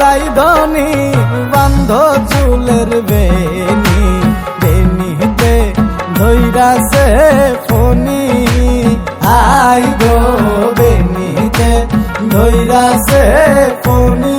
রাইধনি বান্ধ চুলের বেনি, বেনিতে ধৈরাছে Fani. I go বেনিতে ধৈরাছে Fani.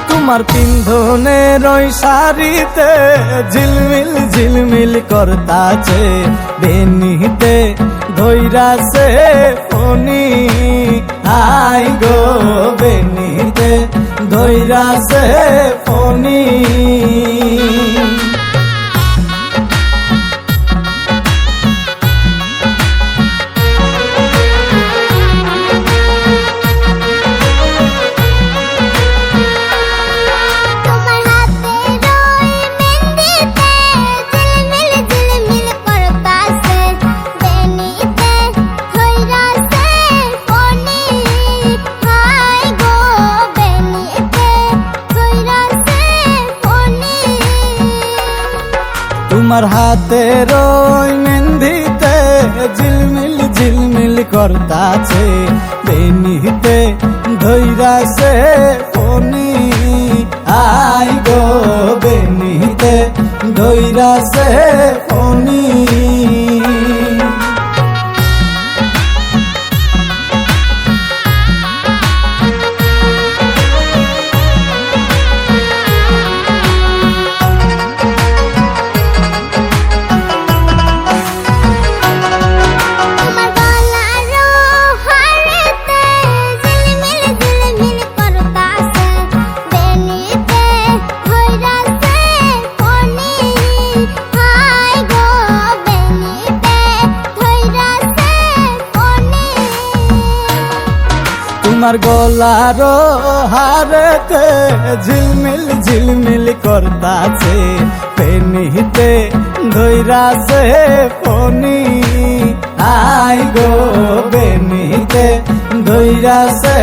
তোমার পিন্ধনের ওই শাড়িতে ঝিলমিল ঝিলমিল করতাছে, বেনিতে ধৈরাছে ফনি। I go বেনিতে ধৈরাছে Fani. তোমার হাতের ওই মেহেন্দিতে ঝিলমিল ঝিলমিল করতাছে, বেনিতে ধৈরাছে ফনি। I go বেনিতে ধৈরাছে Fani. তোমার গলার হারেতে ঝিলমিল ঝিলমিল করতাছে, বেনিতে ধৈরাছে ফনি। I go বেনিতে ধৈরাছে।